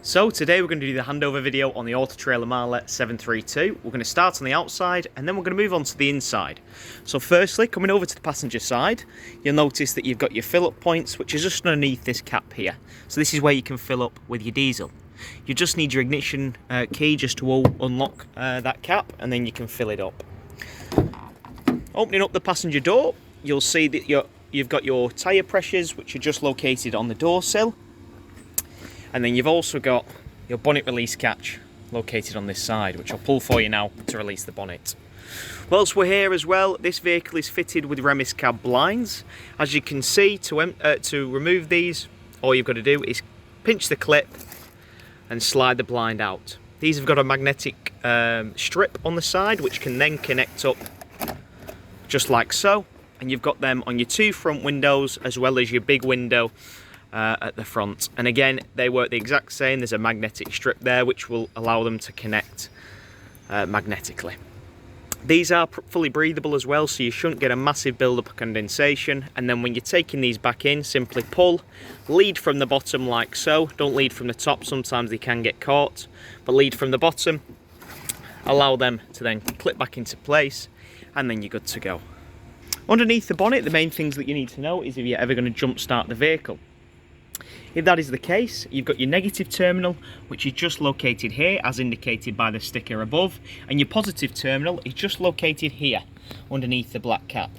So today we're going to do the handover video on the Autotrail Imala 732. We're going to start on the outside and then we're going to move on to the inside. So firstly, coming over to the passenger side, you'll notice that you've got your fill up points, which is just underneath this cap here. So this is where you can fill up with your diesel. You just need your ignition key just to unlock that cap, and then you can fill it up. Opening up the passenger door, you'll see that you've got your tyre pressures, which are just located on the door sill. And then you've also got your bonnet release catch located on this side, which I'll pull for you now to release the bonnet. Whilst we're here as well, this vehicle is fitted with Remis cab blinds. As you can see, to remove these, all you've got to do is pinch the clip and slide the blind out. These have got a magnetic strip on the side, which can then connect up just like so. And you've got them on your two front windows as well as your big window at the front, and again they work the exact same. There's a magnetic strip there which will allow them to connect magnetically. These are fully breathable as well, so you shouldn't get a massive build-up of condensation. And then when you're taking these back in, simply pull, lead from the bottom like so. Don't lead from the top, sometimes they can get caught, but lead from the bottom, allow them to then clip back into place, and then you're good to go. Underneath the bonnet, the main things that you need to know is if you're ever going to jump start the vehicle. If that is the case, you've got your negative terminal, which is just located here as indicated by the sticker above, and your positive terminal is just located here underneath the black cap.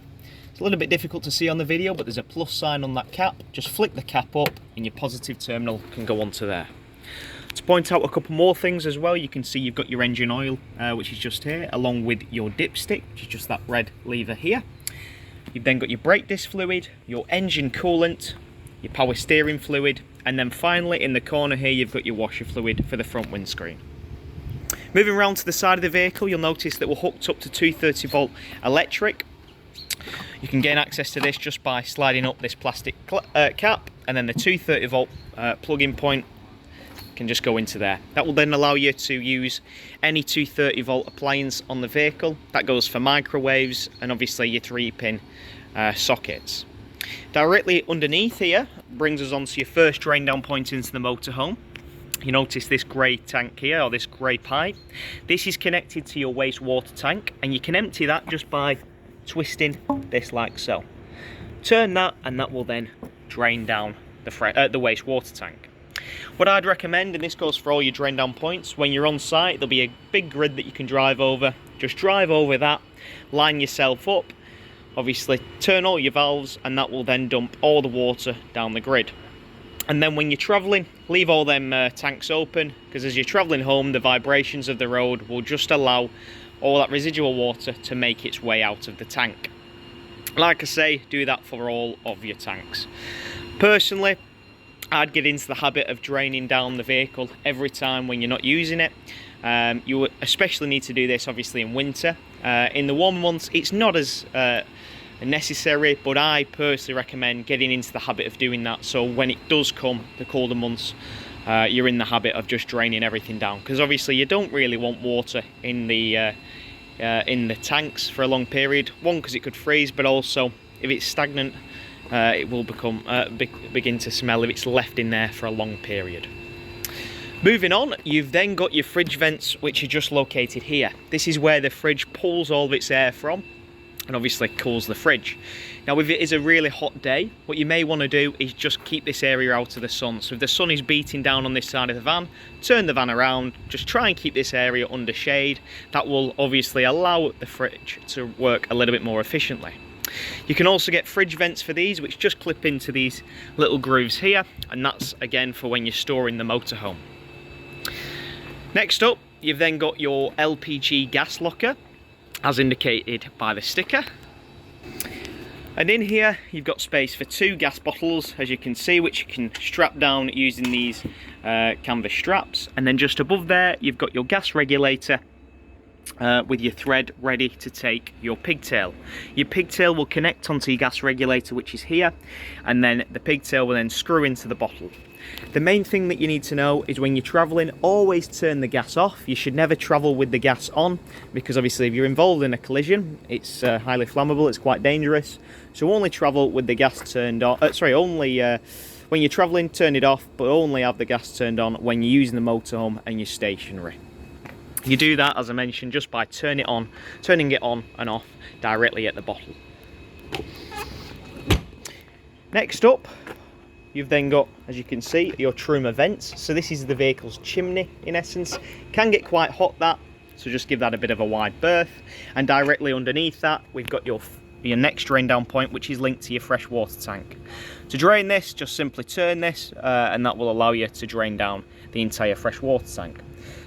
It's a little bit difficult to see on the video, but there's a plus sign on that cap. Just flick the cap up and your positive terminal can go onto there. To point out a couple more things as well, you can see you've got your engine oil, which is just here, along with your dipstick, which is just that red lever here. You've then got your brake disc fluid, your engine coolant, your power steering fluid, and then finally in the corner here you've got your washer fluid for the front windscreen. Moving around to the side of the vehicle, you'll notice that we're hooked up to 230 volt electric. You can gain access to this just by sliding up this plastic cap, and then the 230 volt plug-in point can just go into there. That will then allow you to use any 230 volt appliance on the vehicle. That goes for microwaves and obviously your 3-pin sockets. Directly underneath here brings us onto your first drain down point into the motorhome. You notice this grey tank here, or this grey pipe. This is connected to your wastewater tank, and you can empty that just by twisting this like so. Turn that and that will then drain down the wastewater tank. What I'd recommend, and this goes for all your drain down points, when you're on site there'll be a big grid that you can drive over. Just drive over that, line yourself up, obviously turn all your valves, and that will then dump all the water down the grid. And then when you're travelling, leave all them tanks open, because as you're travelling home the vibrations of the road will just allow all that residual water to make its way out of the tank. Like I say, do that for all of your tanks. Personally, I'd get into the habit of draining down the vehicle every time when you're not using it. You especially need to do this obviously in winter. In the warmer months it's not as necessary, but I personally recommend getting into the habit of doing that, so when it does come the colder months, you're in the habit of just draining everything down, because obviously you don't really want water in the tanks for a long period. One, because it could freeze, but also if it's stagnant, it will begin to smell if it's left in there for a long period. Moving on, you've then got your fridge vents, which are just located here. This is where the fridge pulls all of its air from and obviously cools the fridge. Now if it is a really hot day, what you may want to do is just keep this area out of the sun. So if the sun is beating down on this side of the van, turn the van around, just try and keep this area under shade. That will obviously allow the fridge to work a little bit more efficiently. You can also get fridge vents for these, which just clip into these little grooves here, and that's again for when you're storing the motorhome. Next up, you've then got your LPG gas locker, as indicated by the sticker. And in here, you've got space for 2 gas bottles, as you can see, which you can strap down using these canvas straps. And then just above there, you've got your gas regulator with your thread ready to take your pigtail. Your pigtail will connect onto your gas regulator, which is here, and then the pigtail will then screw into the bottle. The main thing that you need to know is when you're travelling, always turn the gas off. You should never travel with the gas on, because obviously if you're involved in a collision, it's highly flammable, it's quite dangerous. So only travel with the gas turned off, When you're travelling, turn it off, but only have the gas turned on when you're using the motorhome and you're stationary. You do that, as I mentioned, just by turning it on and off directly at the bottle. Next up, you've then got, as you can see, your truma vents. So this is the vehicle's chimney, in essence. Can get quite hot, that, so just give that a bit of a wide berth. And directly underneath that, we've got your next drain down point, which is linked to your fresh water tank. To drain this, just simply turn this, and that will allow you to drain down the entire fresh water tank.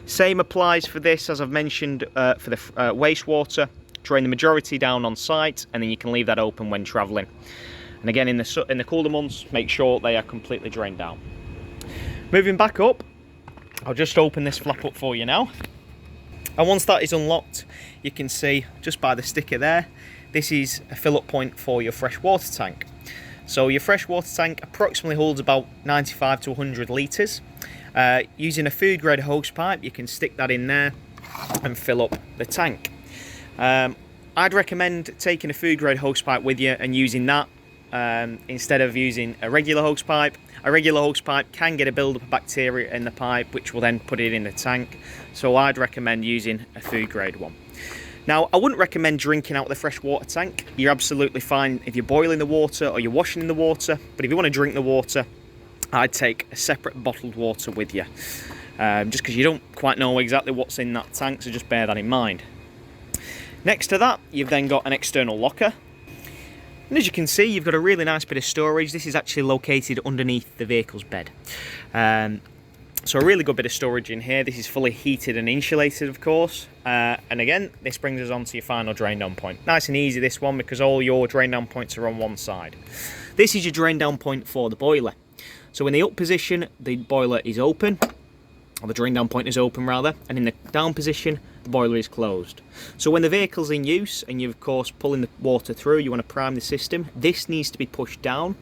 Same applies for this, as I've mentioned, for the wastewater. Drain the majority down on site, and then you can leave that open when travelling. And again, in the cooler months, make sure they are completely drained down. Moving back up, I'll just open this flap up for you now. And once that is unlocked, you can see just by the sticker there, this is a fill-up point for your fresh water tank. So your fresh water tank approximately holds about 95 to 100 litres. Using a food grade hose pipe, you can stick that in there and fill up the tank. I'd recommend taking a food grade hose pipe with you and using that instead of using a regular hose pipe. A regular hose pipe can get a build-up of bacteria in the pipe, which will then put it in the tank. So I'd recommend using a food grade one. Now, I wouldn't recommend drinking out of the fresh water tank. You're absolutely fine if you're boiling the water or you're washing in the water, but if you want to drink the water, I'd take a separate bottled water with you, just because you don't quite know exactly what's in that tank, so just bear that in mind. Next to that, you've then got an external locker. And as you can see, you've got a really nice bit of storage. This is actually located underneath the vehicle's bed. So a really good bit of storage in here. This is fully heated and insulated, of course. And again, this brings us on to your final drain down point. Nice and easy, this one, because all your drain down points are on one side. This is your drain down point for the boiler. So in the up position, the boiler is open, or the drain down point is open rather, and in the down position, the boiler is closed. So when the vehicle's in use and you're of course pulling the water through, you want to prime the system, this needs to be pushed down.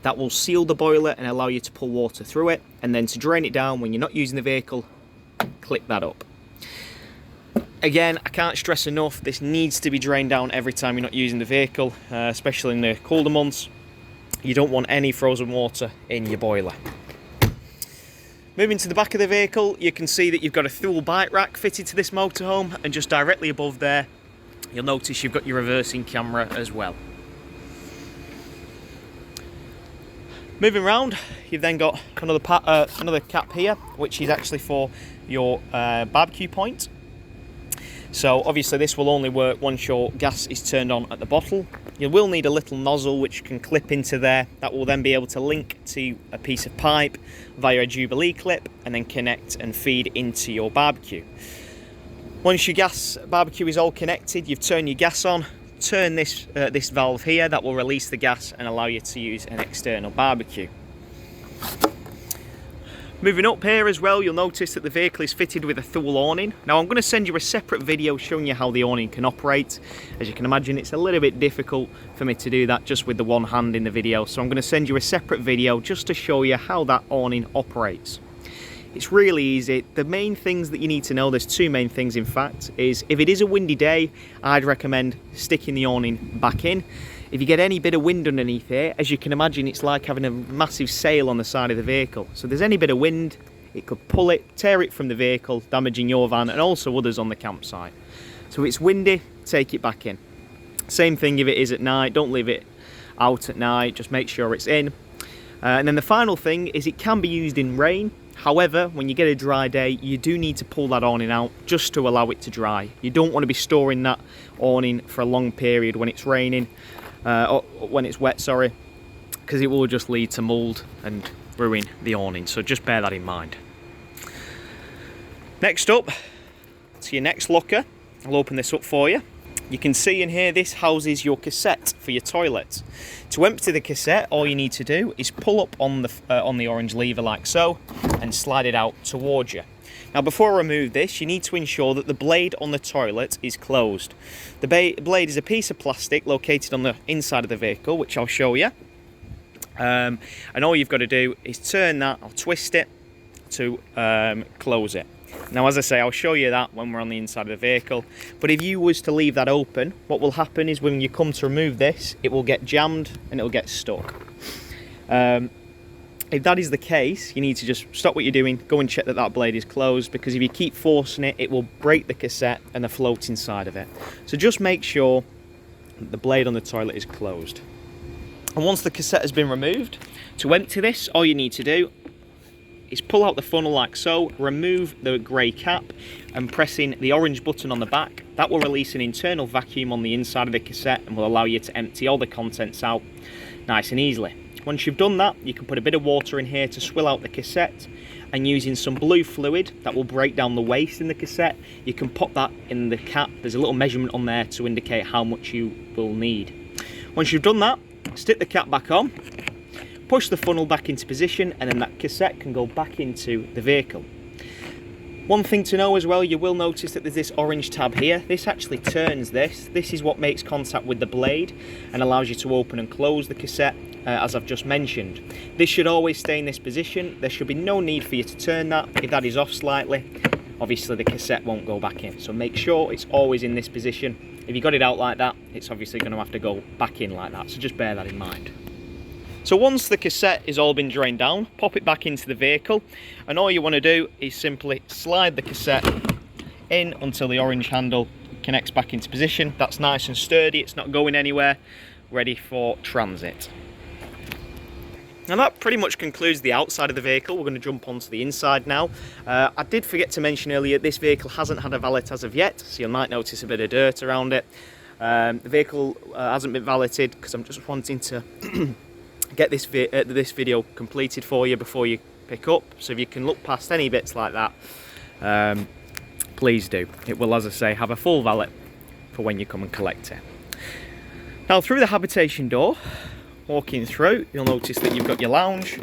That will seal the boiler and allow you to pull water through it, and then to drain it down when you're not using the vehicle, click that up. Again, I can't stress enough, this needs to be drained down every time you're not using the vehicle, especially in the colder months. You don't want any frozen water in your boiler. Moving to the back of the vehicle, you can see that you've got a fuel bike rack fitted to this motorhome, and just directly above there, you'll notice you've got your reversing camera as well. Moving round, you've then got another cap here, which is actually for your barbecue point. So obviously this will only work once your gas is turned on at the bottle. You will need a little nozzle which can clip into there. That will then be able to link to a piece of pipe via a Jubilee clip and then connect and feed into your barbecue. Once your barbecue is all connected, you've turned your gas on, turn this valve here, that will release the gas and allow you to use an external barbecue. Moving up here as well, you'll notice that the vehicle is fitted with a Thule awning. Now I'm going to send you a separate video showing you how the awning can operate. As you can imagine, it's a little bit difficult for me to do that just with the one hand in the video, so I'm going to send you a separate video just to show you how that awning operates. It's really easy. The main things that you need to know, there's two main things in fact, is if it is a windy day, I'd recommend sticking the awning back in. If you get any bit of wind underneath here, as you can imagine, it's like having a massive sail on the side of the vehicle. So if there's any bit of wind, it could pull it, tear it from the vehicle, damaging your van and also others on the campsite. So if it's windy, take it back in. Same thing if it is at night, don't leave it out at night, just make sure it's in. And then the final thing is it can be used in rain. However, when you get a dry day, you do need to pull that awning out just to allow it to dry. You don't want to be storing that awning for a long period when it's raining. Or when it's wet, sorry, because it will just lead to mould and ruin the awning, so just bear that in mind. Next up, to your next locker. I'll open this up for you. You can see in here, this houses your cassette for your toilet. To empty the cassette, all you need to do is pull up on the orange lever like so, and slide it out towards you. Now before I remove this, you need to ensure that the blade on the toilet is closed. The blade is a piece of plastic located on the inside of the vehicle, which I'll show you. And all you've got to do is turn that, or twist it to close it. Now as I say, I'll show you that when we're on the inside of the vehicle. But if you was to leave that open, what will happen is when you come to remove this, it will get jammed and it will get stuck. If that is the case, you need to just stop what you're doing, go and check that that blade is closed, because if you keep forcing it, it will break the cassette and the float inside of it. So just make sure that the blade on the toilet is closed. And once the cassette has been removed, to empty this, all you need to do is pull out the funnel like so, remove the grey cap, and pressing the orange button on the back, that will release an internal vacuum on the inside of the cassette and will allow you to empty all the contents out nice and easily. Once you've done that, you can put a bit of water in here to swill out the cassette, and using some blue fluid that will break down the waste in the cassette, you can pop that in the cap. There's a little measurement on there to indicate how much you will need. Once you've done that, stick the cap back on, push the funnel back into position, and then that cassette can go back into the vehicle. One thing to know as well, you will notice that there's this orange tab here. This actually turns this. This is what makes contact with the blade and allows you to open and close the cassette, as I've just mentioned. This should always stay in this position. There should be no need for you to turn that. If that is off slightly, obviously the cassette won't go back in. So make sure it's always in this position. If you got it out like that, it's obviously going to have to go back in like that. So just bear that in mind. So once the cassette is all been drained down, pop it back into the vehicle, and all you want to do is simply slide the cassette in until the orange handle connects back into position. That's nice and sturdy, it's not going anywhere, ready for transit. Now that pretty much concludes the outside of the vehicle. We're going to jump onto the inside now. I did forget to mention earlier, this vehicle hasn't had a valet as of yet, so you might notice a bit of dirt around it. The vehicle hasn't been valeted because I'm just wanting to get this video completed for you before you pick up. So if you can look past any bits like that, please do. It will, as I say, have a full valet for when you come and collect it. Now through the habitation door, walking through, you'll notice that you've got your lounge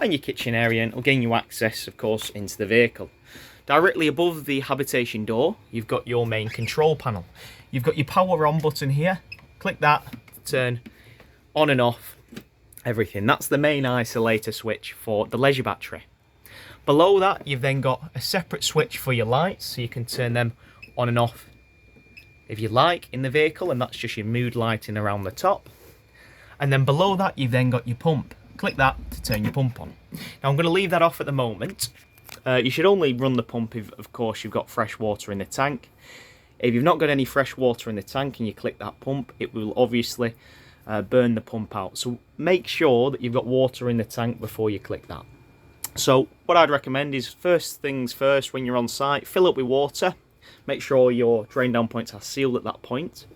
and your kitchen area, and it'll gain you access, of course, into the vehicle. Directly above the habitation door, you've got your main control panel. You've got your power on button here. Click that to turn on and off everything. That's the main isolator switch for the leisure battery. Below that, you've then got a separate switch for your lights, so you can turn them on and off if you like in the vehicle, and that's just your mood lighting around the top. And then below that, you've then got your pump. Click that to turn your pump on. Now I'm going to leave that off at the moment. You should only run the pump if, of course, you've got fresh water in the tank. If you've not got any fresh water in the tank and you click that pump, it will obviously burn the pump out. So make sure that you've got water in the tank before you click that. So what I'd recommend is, first things first, when you're on site, fill up with water. Make sure your drain down points are sealed at that point.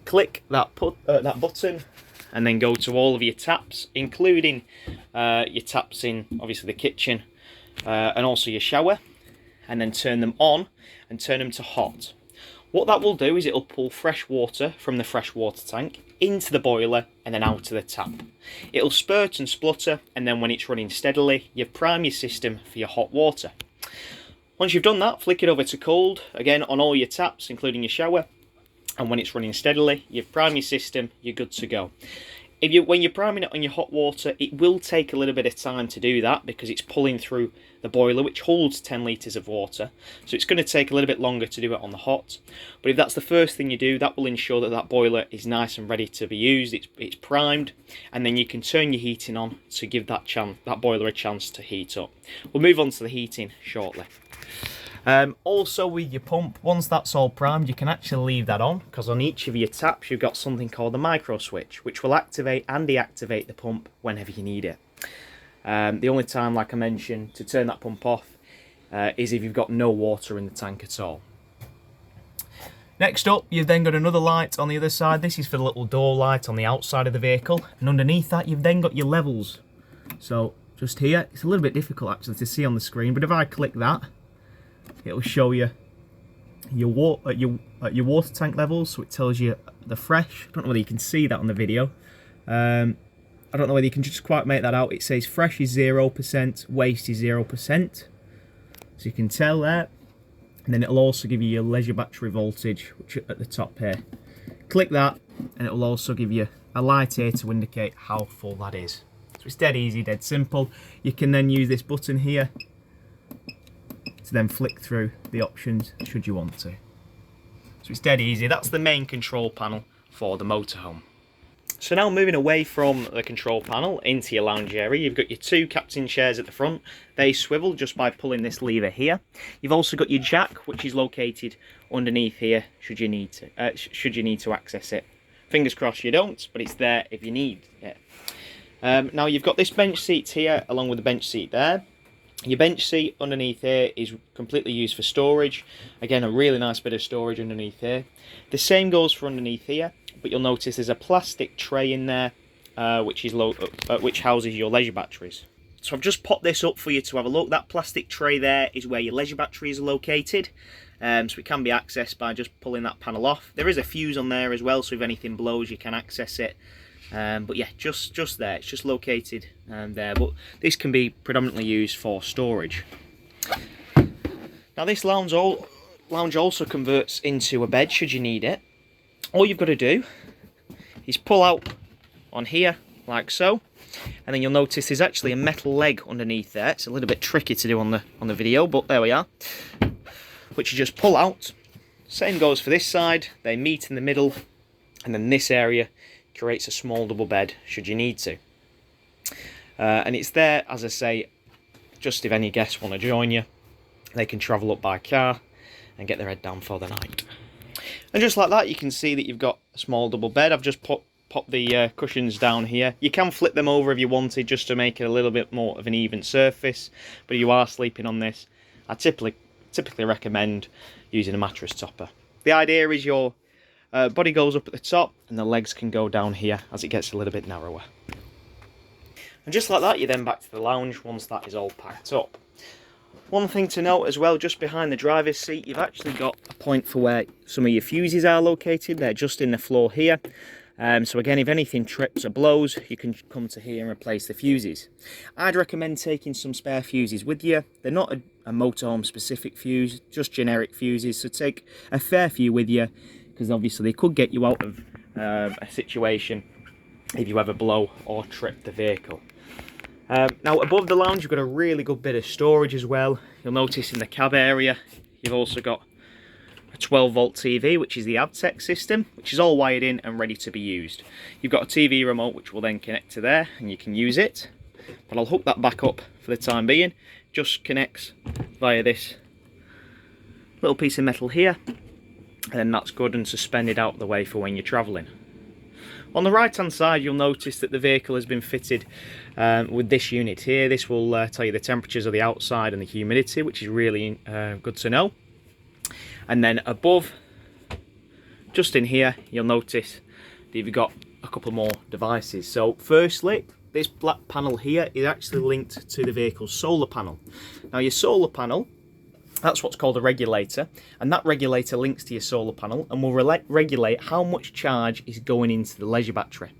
Click that button and then go to all of your taps, including your taps in obviously the kitchen and also your shower, and then turn them on and turn them to hot. What that will do is it'll pull fresh water from the fresh water tank into the boiler and then out to the tap. It'll spurt and splutter, and then when it's running steadily, you prime your system for your hot water. Once you've done that, flick it over to cold, again on all your taps, including your shower, and when it's running steadily, you prime your system, you're good to go. When you're priming it on your hot water, it will take a little bit of time to do that because it's pulling through the boiler, which holds 10 litres of water. So it's going to take a little bit longer to do it on the hot. But if that's the first thing you do, that will ensure that that boiler is nice and ready to be used. It's primed, and then you can turn your heating on to give that boiler a chance to heat up. We'll move on to the heating shortly. Also with your pump, once that's all primed, you can actually leave that on, because on each of your taps you've got something called the micro switch, which will activate and deactivate the pump whenever you need it. The only time, like I mentioned, to turn that pump off is if you've got no water in the tank at all. Next up, you've then got another light on the other side. This is for the little door light on the outside of the vehicle, and underneath that you've then got your levels. So just here, it's a little bit difficult actually to see on the screen, but if I click that, it'll show you your water tank levels, so it tells you the fresh. I don't know whether you can see that on the video. I don't know whether you can just quite make that out. It says fresh is 0%, waste is 0%. So you can tell there. And then it'll also give you your leisure battery voltage, which is at the top here. Click that, and it'll also give you a light here to indicate how full that is. So it's dead easy, dead simple. You can then use this button here to then flick through the options should you want to. So it's dead easy. That's the main control panel for the motorhome. So now moving away from the control panel into your lounge area, you've got your two captain chairs at the front. They swivel just by pulling this lever here. You've also got your jack, which is located underneath here should you need to access it. Fingers crossed you don't, but it's there if you need it. Now you've got this bench seat here along with the bench seat there. Your bench seat underneath here is completely used for storage. Again, a really nice bit of storage underneath here. The same goes for underneath here, but you'll notice there's a plastic tray in there which houses your leisure batteries. So I've just popped this up for you to have a look. That plastic tray there is where your leisure batteries are located. So it can be accessed by just pulling that panel off. There is a fuse on there as well, so if anything blows you can access it. But yeah, just there, it's just located there, but this can be predominantly used for storage. Now this lounge also converts into a bed should you need it. All you've got to do is pull out on here like so, and then you'll notice there's actually a metal leg underneath there. It's a little bit tricky to do on the video, but there we are, which you just pull out. Same goes for this side, they meet in the middle, and then this area creates a small double bed should you need to. And it's there, as I say, just if any guests want to join you, they can travel up by car and get their head down for the night. And just like that, you can see that you've got a small double bed. I've just popped the cushions down here. You can flip them over if you wanted, just to make it a little bit more of an even surface, but if you are sleeping on this, I typically recommend using a mattress topper. The idea is your body goes up at the top and the legs can go down here as it gets a little bit narrower. And just like that, you're then back to the lounge once that is all packed up. One thing to note as well, just behind the driver's seat, you've actually got a point for where some of your fuses are located. They're just in the floor here. So again, if anything trips or blows, you can come to here and replace the fuses. I'd recommend taking some spare fuses with you. They're not a motorhome specific fuse, just generic fuses, so take a fair few with you, because obviously they could get you out of a situation if you ever blow or trip the vehicle. Now above the lounge you've got a really good bit of storage as well. You'll notice in the cab area you've also got a 12-volt TV, which is the AdTech system, which is all wired in and ready to be used. You've got a TV remote which will then connect to there and you can use it, but I'll hook that back up for the time being. Just connects via this little piece of metal here, and then that's good and suspended out of the way for when you're travelling. On the right hand side you'll notice that the vehicle has been fitted with this unit here. This will tell you the temperatures of the outside and the humidity, which is really good to know. And then above, just in here, you'll notice that you've got a couple more devices. So firstly, this black panel here is actually linked to the vehicle's solar panel. Now your solar panel, that's what's called a regulator, and that regulator links to your solar panel and will regulate how much charge is going into the leisure battery.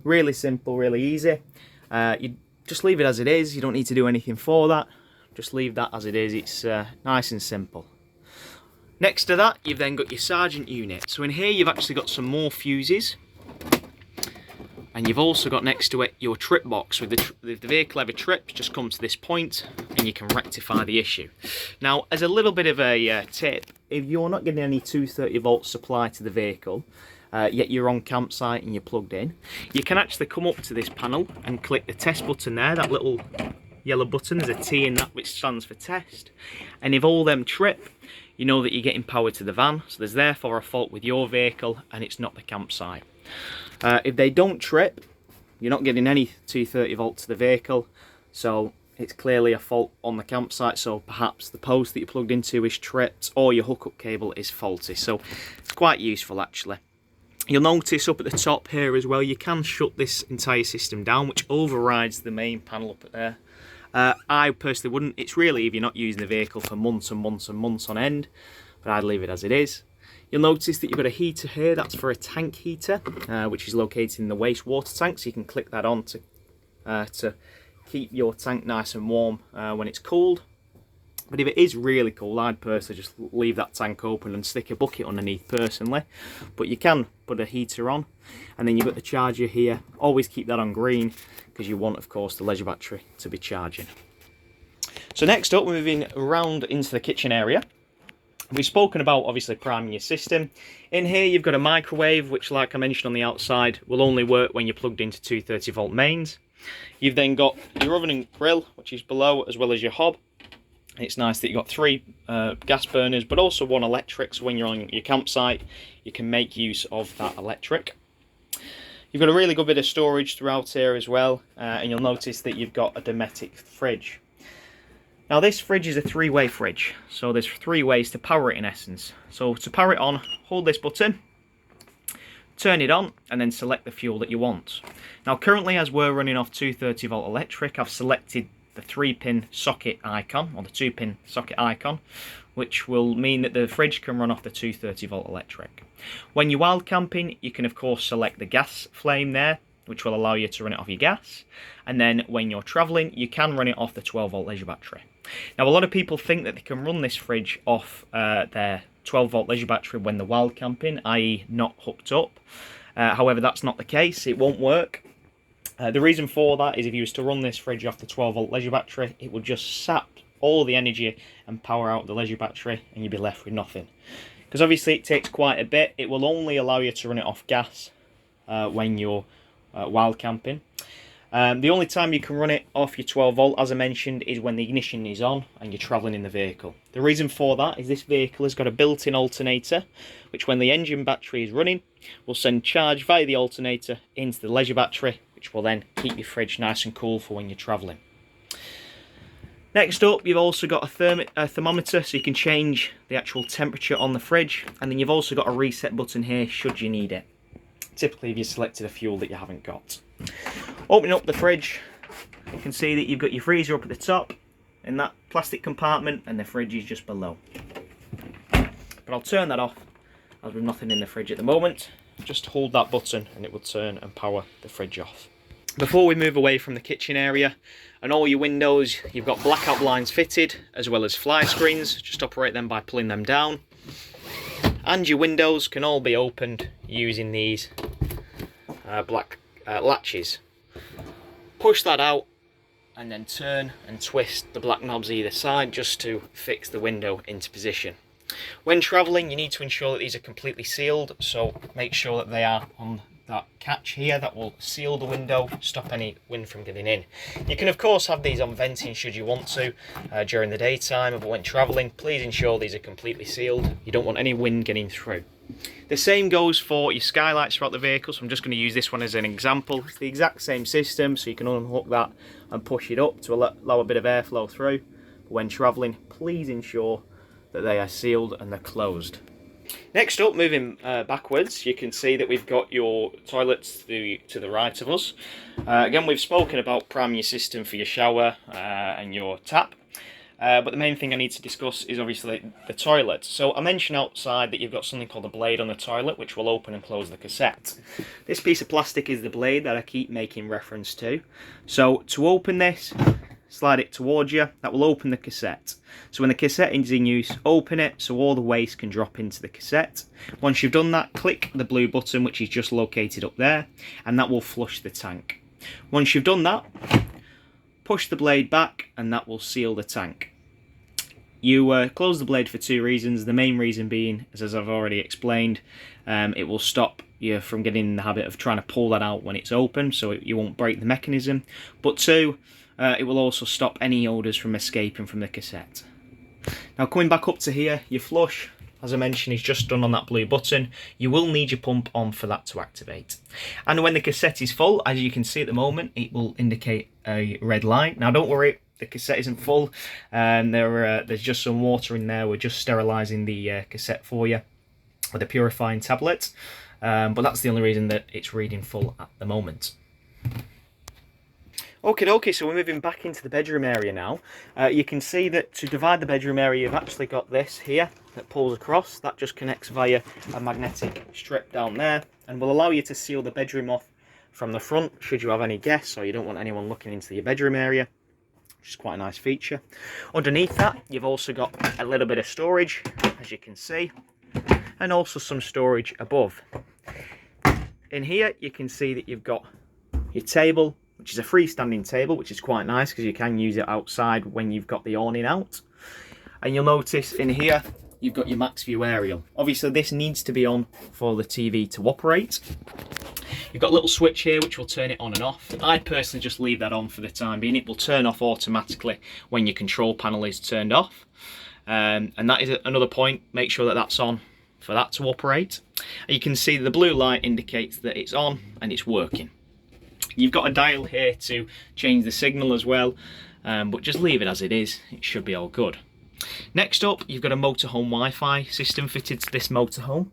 Really simple, really easy. You just leave it as it is. You don't need to do anything for that. Just leave that as it is. It's nice and simple. Next to that, you've then got your sergeant unit. So in here, you've actually got some more fuses. And you've also got next to it your trip box. If the vehicle ever trips, just come to this point and you can rectify the issue. Now, as a little bit of a tip, if you're not getting any 230-volt supply to the vehicle, yet you're on campsite and you're plugged in, you can actually come up to this panel and click the test button there, that little yellow button. There's a T in that which stands for test. And if all them trip, you know that you're getting power to the van, so there's therefore a fault with your vehicle and it's not the campsite. If they don't trip, you're not getting any 230 volt to the vehicle, so it's clearly a fault on the campsite. So perhaps the post that you're plugged into is tripped or your hookup cable is faulty. So it's quite useful actually. You'll notice up at the top here as well, you can shut this entire system down, which overrides the main panel up at there. I personally wouldn't. It's really if you're not using the vehicle for months and months and months on end, but I'd leave it as it is. You'll notice that you've got a heater here. That's for a tank heater, which is located in the wastewater tank, so you can click that on to keep your tank nice and warm when it's cooled. But if it is really cold, I'd personally just leave that tank open and stick a bucket underneath personally. But you can put a heater on, and then you've got the charger here. Always keep that on green because you want, of course, the leisure battery to be charging. So next up, we're moving around into the kitchen area. We've spoken about obviously priming your system. In here you've got a microwave, which like I mentioned on the outside will only work when you're plugged into 230 volt mains. You've then got your oven and grill, which is below, as well as your hob. It's nice that you've got 3 gas burners, but also 1 electric, so when you're on your campsite you can make use of that electric. You've got a really good bit of storage throughout here as well, and you'll notice that you've got a Dometic fridge. Now this fridge is a 3-way fridge, so there's 3 ways to power it in essence. So to power it on, hold this button, turn it on, and then select the fuel that you want. Now currently, as we're running off 230 volt electric, I've selected the 3-pin socket icon, or the 2-pin socket icon, which will mean that the fridge can run off the 230 volt electric. When you're wild camping, you can of course select the gas flame there, which will allow you to run it off your gas. And then when you're travelling, you can run it off the 12 volt leisure battery. Now a lot of people think that they can run this fridge off their 12 volt leisure battery when they're wild camping, i.e. not hooked up. However, that's not the case, it won't work. The reason for that is if you was to run this fridge off the 12 volt leisure battery, it would just sap all the energy and power out the leisure battery and you'd be left with nothing. Because obviously it takes quite a bit, it will only allow you to run it off gas when you're wild camping. The only time you can run it off your 12 volt, as I mentioned, is when the ignition is on and you're travelling in the vehicle. The reason for that is this vehicle has got a built-in alternator, which when the engine battery is running, will send charge via the alternator into the leisure battery, which will then keep your fridge nice and cool for when you're travelling. Next up, you've also got a thermometer, so you can change the actual temperature on the fridge, and then you've also got a reset button here should you need it. Typically if you selected a fuel that you haven't got. Opening up the fridge, you can see that you've got your freezer up at the top in that plastic compartment and the fridge is just below. But I'll turn that off as there's nothing in the fridge at the moment. Just hold that button and it will turn and power the fridge off. Before we move away from the kitchen area, and all your windows, you've got blackout blinds fitted as well as fly screens. Just operate them by pulling them down. And your windows can all be opened using these black latches. Push that out and then turn and twist the black knobs either side just to fix the window into position. When travelling, you need to ensure that these are completely sealed, so make sure that they are on that catch here that will seal the window, stop any wind from getting in. You can of course have these on venting should you want to during the daytime, but when travelling, please ensure these are completely sealed. You don't want any wind getting through. The same goes for your skylights throughout the vehicle, so I'm just going to use this one as an example. It's the exact same system, so you can unhook that and push it up to allow a bit of airflow through. But when travelling, please ensure that they are sealed and they're closed. Next up, moving backwards, you can see that we've got your toilets to the right of us. Again, we've spoken about priming your system for your shower and your tap. But the main thing I need to discuss is obviously the toilet. So I mentioned outside that you've got something called a blade on the toilet, which will open and close the cassette. This piece of plastic is the blade that I keep making reference to. So to open this, slide it towards you, that will open the cassette. So when the cassette is in use, open it so all the waste can drop into the cassette. Once you've done that, click the blue button, which is just located up there, and that will flush the tank. Once you've done that, push the blade back and that will seal the tank. You close the blade for 2 reasons. The main reason being, as I've already explained, it will stop you from getting in the habit of trying to pull that out when it's open, so you won't break the mechanism. But 2, it will also stop any odours from escaping from the cassette. Now coming back up to here, your flush, as I mentioned, is just done on that blue button. You will need your pump on for that to activate. And when the cassette is full, as you can see at the moment, it will indicate a red light. Now don't worry, the cassette isn't full. There's just some water in there. We're just sterilising the cassette for you with a purifying tablet. But that's the only reason that it's reading full at the moment. Okay, so we're moving back into the bedroom area now. You can see that to divide the bedroom area, you've actually got this here that pulls across. That just connects via a magnetic strip down there and will allow you to seal the bedroom off from the front should you have any guests or you don't want anyone looking into your bedroom area, which is quite a nice feature. Underneath that, you've also got a little bit of storage, as you can see, and also some storage above. In here, you can see that you've got your table, which is a freestanding table, which is quite nice because you can use it outside when you've got the awning out. And you'll notice in here, you've got your max view aerial. Obviously this needs to be on for the TV to operate. You've got a little switch here which will turn it on and off. I personally just leave that on for the time being. It will turn off automatically when your control panel is turned off. And that is another point, make sure that that's on for that to operate. And you can see the blue light indicates that it's on and it's working. You've got a dial here to change the signal as well, but just leave it as it is, it should be all good. Next up, you've got a motorhome Wi-Fi system fitted to this motorhome,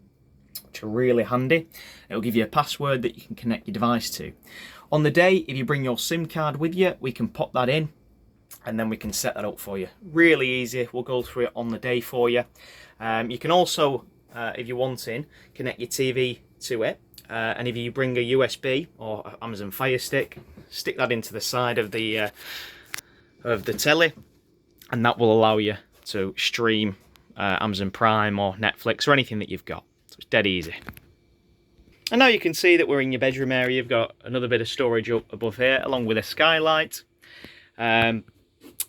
which are really handy. It'll give you a password that you can connect your device to. On the day, if you bring your SIM card with you, we can pop that in and then we can set that up for you. Really easy, we'll go through it on the day for you. You can also, if you're wanting, connect your TV to it. And if you bring a USB or Amazon Fire Stick, stick that into the side of the telly, and that will allow you to stream Amazon Prime or Netflix or anything that you've got. So it's dead easy. And now you can see that we're in your bedroom area. You've got another bit of storage up above here, along with a skylight.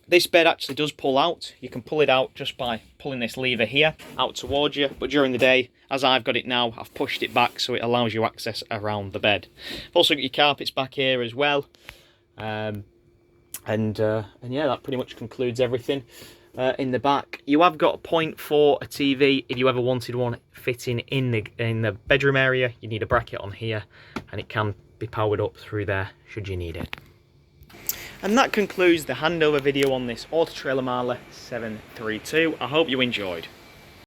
This bed actually does pull out. You can pull it out just by pulling this lever here out towards you, but during the day, as I've got it now, I've pushed it back so it allows you access around the bed. You've also got your carpets back here as well. And yeah, that pretty much concludes everything in the back. You have got a point for a TV. If you ever wanted one fitting in the bedroom area, you need a bracket on here, and it can be powered up through there should you need it. And that concludes the handover video on this Autotrail Imala 732. I hope you enjoyed.